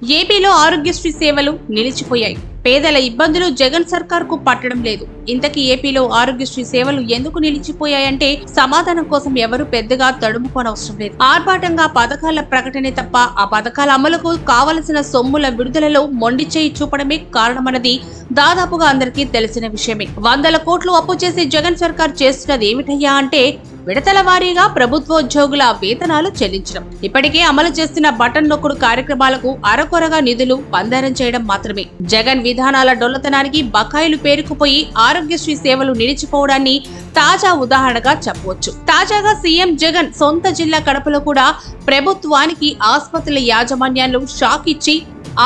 ఏపీలో ఆరోగ్యశ్రీ సేవలు నిలిచిపోయాయి. పేదల ఇబ్బందులు జగన్ సర్కార్కు పట్టడం లేదు. ఇంతకీ ఏపీలో ఆరోగ్యశ్రీ సేవలు ఎందుకు నిలిచిపోయాయంటే సమాధానం కోసం ఎవరు పెద్దగా తడుముకోనవసరం లేదు. ఆర్భాటంగా పథకాల ప్రకటనే తప్ప ఆ పథకాల అమలుకు కావలసిన సొమ్ముల విడుదలలో మొండి చేయి చూపడమే కారణమన్నది దాదాపుగా అందరికీ తెలిసిన విషయమే. 100 కోట్లు అప్పు చేసి జగన్ సర్కార్ చేస్తున్నది ఏమిటయ్యా అంటే విడతల వారీగా ప్రభుత్వోద్యోగుల వేతనాలు చెల్లించడం. ఇప్పటికే అమలు చేస్తున్న బటన్ నొక్కుడు కార్యక్రమాలకు అరకొరగా నిధులు పందారం చేయడం మాత్రమే. జగన్ విధానాల డొల్లతనానికి బకాయిలు పేరుకుపోయి ఆరోగ్యశ్రీ సేవలు నిలిచిపోవడాన్ని తాజా ఉదాహరణగా చెప్పవచ్చు. తాజాగా సీఎం జగన్ సొంత జిల్లా కడపలో కూడా ప్రభుత్వానికి ఆసుపత్రుల యాజమాన్యాలు షాక్ ఇచ్చి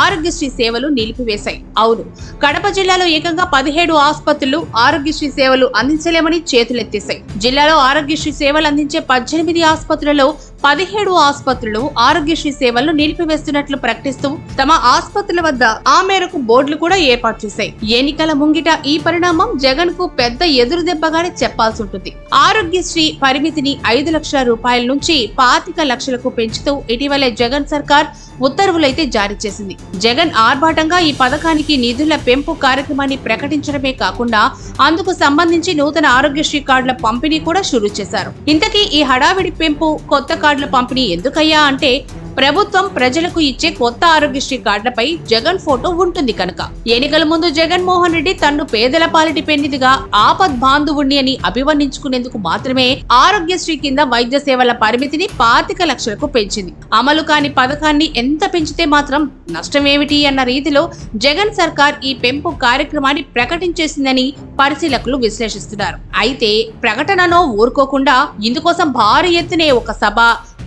ఆరోగ్యశ్రీ సేవలు నిలిపివేశాయి. అవును, కడప జిల్లాలో ఏకంగా 17 ఆసుపత్రులు ఆరోగ్యశ్రీ సేవలు అందించలేమని చేతులెత్తేశాయి. జిల్లాలో ఆరోగ్యశ్రీ సేవలు అందించే 18 ఆసుపత్రులలో 17 ఆసుపత్రులు ఆరోగ్యశ్రీ సేవలను నిలిపివేస్తున్నట్లు ప్రకటిస్తూ తమ ఆసుపత్రుల వద్ద ఆ మేరకు బోర్డులు కూడా ఏర్పాటు చేశాయి. ఎన్నికల ముంగిట ఈ పరిణామం జగన్ కు పెద్ద ఎదురు దెబ్బగానే చెప్పాల్సి ఉంటుంది. ఆరోగ్యశ్రీ పరిమితిని 5 లక్షల రూపాయల నుంచి 25 లక్షలకు పెంచుతూ ఇటీవలే జగన్ సర్కార్ ఉత్తర్వులైతే జారీ చేసింది. జగన్ ఆర్భాటంగా ఈ పథకానికి నిధుల పెంపు కార్యక్రమాన్ని ప్రకటించడమే కాకుండా అందుకు సంబంధించి నూతన ఆరోగ్యశ్రీ కార్డుల పంపిణీ కూడా షురూ చేశారు. ఇంతకీ ఈ హడావిడి పెంపు, కొత్త కార్డుల పంపిణీ ఎందుకయ్యా అంటే ప్రభుత్వం ప్రజలకు ఇచ్చే కొత్త ఆరోగ్యశ్రీ కార్డులపై జగన్ ఫోటో ఉంటుంది కనుక. ఎన్నికల ముందు జగన్మోహన్ రెడ్డి తన్ను పేదల పాలిటి పెన్నిదిగా ఆపద్ బాంధవుణ్ణి అని అభివర్ణించుకునేందుకు మాత్రమే ఆరోగ్యశ్రీ కింద వైద్య సేవల పరిమితిని 25 లక్షలకు పెంచింది. అమలు కాని పథకాన్ని ఎంత పెంచితే మాత్రం నష్టమేమిటి అన్న రీతిలో జగన్ సర్కార్ ఈ పెంపు కార్యక్రమాన్ని ప్రకటించేసిందని పరిశీలకులు విశ్లేషిస్తున్నారు. అయితే ప్రకటనలో ఊరుకోకుండా ఇందుకోసం భారీ ఎత్తునే ఒక సభ,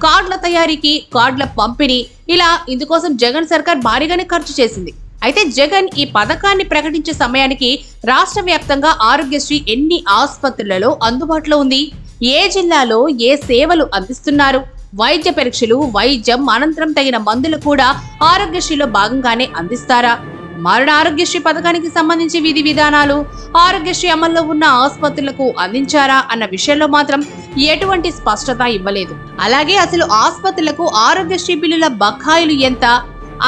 కార్డుల తయారీకి, కార్డుల పంపిణీ, ఇలా ఇందుకోసం జగన్ సర్కార్ భారీగానే ఖర్చు చేసింది. అయితే జగన్ ఈ పథకాన్ని ప్రకటించే సమయానికి రాష్ట్ర వ్యాప్తంగా ఆరోగ్యశ్రీ ఎన్ని ఆసుపత్రులలో అందుబాటులో ఉంది, ఏ జిల్లాలో ఏ సేవలు అందిస్తున్నారు, వైద్య పరీక్షలు, వైద్యం అనంతరం తగిన మందులు కూడా ఆరోగ్యశ్రీలో భాగంగానే అందిస్తారా, మరణ ఆరోగ్యశ్రీ పథకానికి సంబంధించి విధి విధానాలు ఆరోగ్యశ్రీ అమల్లో ఉన్న ఆసుపత్రులకు అందించారా అన్న విషయంలో మాత్రం ఎటువంటి స్పష్టత ఇవ్వలేదు. అలాగే అసలు ఆసుపత్రులకు ఆరోగ్యశ్రీ బిల్లుల బకాయిలు ఎంత,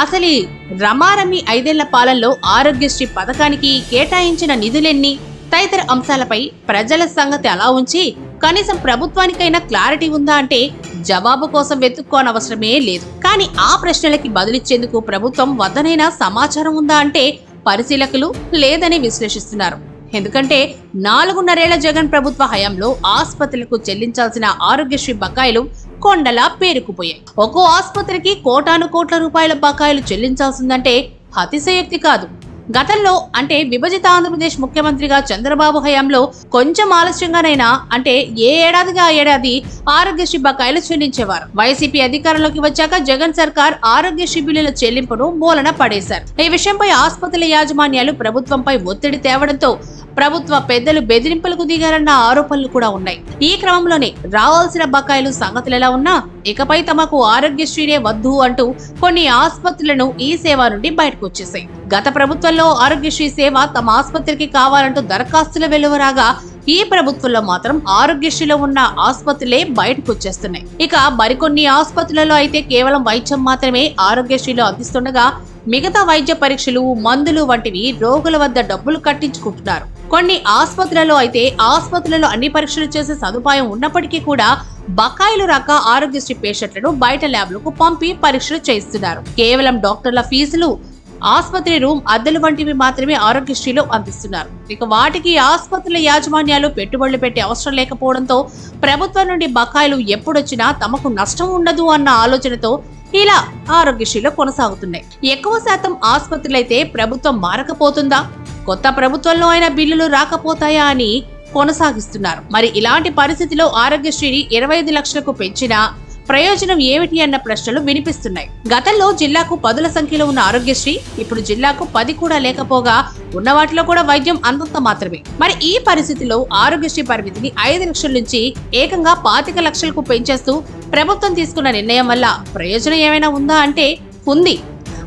అసలు రమారమి 5 ఏళ్ల పాలనలో ఆరోగ్యశ్రీ పథకానికి కేటాయించిన నిధులెన్ని తదితర అంశాలపై ప్రజల సంగతి అలా ఉంచి కనీసం ప్రభుత్వానికైనా క్లారిటీ ఉందా అంటే జవాబు కోసం వెతుక్కోనవసరమే లేదు. కానీ ఆ ప్రశ్నలకి బదులిచ్చేందుకు ప్రభుత్వం వద్దనైనా సమాచారం ఉందా అంటే పరిశీలకులు లేదని విశ్లేషిస్తున్నారు. ఎందుకంటే 4.5 ఏళ్ల జగన్ ప్రభుత్వ హయాంలో ఆసుపత్రులకు చెల్లించాల్సిన ఆరోగ్యశ్రీ బకాయిలు కొండలా పేరుకుపోయాయి. ఒక్కో ఆసుపత్రికి కోటాను కోట్ల రూపాయల బకాయిలు చెల్లించాల్సిందంటే అతిశయోక్తి కాదు. గతంలో అంటే విభజిత ఆంధ్రప్రదేశ్ ముఖ్యమంత్రిగా చంద్రబాబు హయాంలో కొంచెం ఆలస్యంగానైనా అంటే ఏ ఏడాదిగా ఆ ఏడాది ఆరోగ్యశ్రీ బకాయిలు చెల్లించేవారు. వైసీపీ అధికారంలోకి వచ్చాక జగన్ సర్కార్ ఆరోగ్యశ్రీ బిల్లుల చెల్లింపును మూలన పడేశారు. ఈ విషయంపై ఆసుపత్రుల యాజమాన్యాలు ప్రభుత్వంపై ఒత్తిడి తేవడంతో ప్రభుత్వ పెద్దలు బెదిరింపులకు దిగారన్న ఆరోపణలు కూడా ఉన్నాయి. ఈ క్రమంలోనే రావాల్సిన బకాయిలు సంగతులు ఎలా ఉన్నా ఇకపై తమకు ఆరోగ్యశ్రీనే వద్దు అంటూ కొన్ని ఆసుపత్రులను ఈ సేవ నుండి బయటకు వచ్చేసాయి. గత ప్రభుత్వంలో ఆరోగ్యశ్రీ సేవ తమ ఆసుపత్రికి కావాలంటూ దరఖాస్తుల వెలువరాగా ఈ ప్రభుత్వంలో మాత్రం ఆరోగ్యశ్రీలో ఉన్న ఆసుపత్రులే బయటకు వచ్చేస్తున్నాయి. ఇక మరికొన్ని ఆసుపత్రులలో అయితే కేవలం వైద్యం మాత్రమే ఆరోగ్యశ్రీలో అందిస్తుండగా మిగతా వైద్య పరీక్షలు, మందులు వంటివి రోగుల వద్ద డబ్బులు కట్టించుకుంటున్నారు. కొన్ని ఆసుపత్రులలో అయితే ఆసుపత్రులలో అన్ని పరీక్షలు చేసే సదుపాయం ఉన్నప్పటికీ కూడా బకాయిలు రాక ఆరోగ్యశ్రీ పేషెంట్లను బయట ల్యాబ్లకు పంపి పరీక్షలు చేయిస్తున్నారు. కేవలం డాక్టర్ల ఫీజులు, ఆసుపత్రి రూమ్ అద్దెలు వంటివి మాత్రమే ఆరోగ్యశ్రీలో అందిస్తున్నారు. ఇక వాటికి ఆసుపత్రుల యాజమాన్యాలు పెట్టుబడులు పెట్టే అవసరం లేకపోవడంతో ప్రభుత్వం నుండి బకాయిలు ఎప్పుడొచ్చినా తమకు నష్టం ఉండదు అన్న ఆలోచనతో ఇలా ఆరోగ్యశ్రీలో కొనసాగుతున్నాయి. ఎక్కువ శాతం ఆసుపత్రులైతే ప్రభుత్వం మారకపోతుందా, కొత్త ప్రభుత్వంలో అయినా బిల్లులు రాకపోతాయా అని కొనసాగిస్తున్నారు. మరి ఇలాంటి పరిస్థితిలో ఆరోగ్యశ్రీని 25 లక్షలకు పెంచినా ప్రయోజనం ఏమిటి అన్న ప్రశ్నలు వినిపిస్తున్నాయి. గతంలో జిల్లాకు 10ల సంఖ్యలో ఉన్న ఆరోగ్యశ్రీ ఇప్పుడు జిల్లాకు 10 కూడా లేకపోగా ఉన్న వాటిలో కూడా వైద్యం అంతంత మాత్రమే. మరి ఈ పరిస్థితిలో ఆరోగ్యశ్రీ పరిమితిని 5 లక్షల నుంచి ఏకంగా 25 లక్షలకు పెంచేస్తూ ప్రభుత్వం తీసుకున్న నిర్ణయం వల్ల ప్రయోజనం ఏమైనా ఉందా అంటే ఉంది.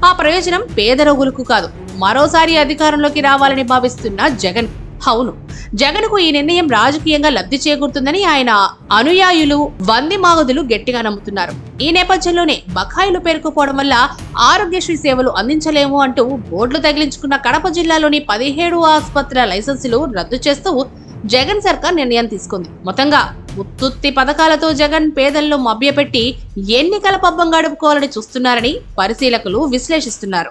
ఆ ప్రయోజనం పేద రోగులకు కాదు, మరోసారి అధికారంలోకి రావాలని భావిస్తున్న జగన్. అవును, జగన్కు ఈ నిర్ణయం రాజకీయంగా లబ్ధి చేకూరుతుందని ఆయన అనుయాయులు వందిమాగదులు గట్టిగా నమ్ముతున్నారు. ఈ నేపథ్యంలోనే బకాయిలు పేరుకుపోవడం వల్ల ఆరోగ్యశ్రీ సేవలు అందించలేము అంటూ బోర్డులు తగిలించుకున్న కడప జిల్లాలోని 17 ఆసుపత్రుల లైసెన్సులు రద్దు చేస్తూ జగన్ సర్కార్ నిర్ణయం తీసుకుంది. మొత్తంగా ఉత్తుత్తి పథకాలతో జగన్ పేదలను మభ్యపెట్టి ఎన్నికల పబ్బం గడుపుకోవాలని చూస్తున్నారని పరిశీలకులు విశ్లేషిస్తున్నారు.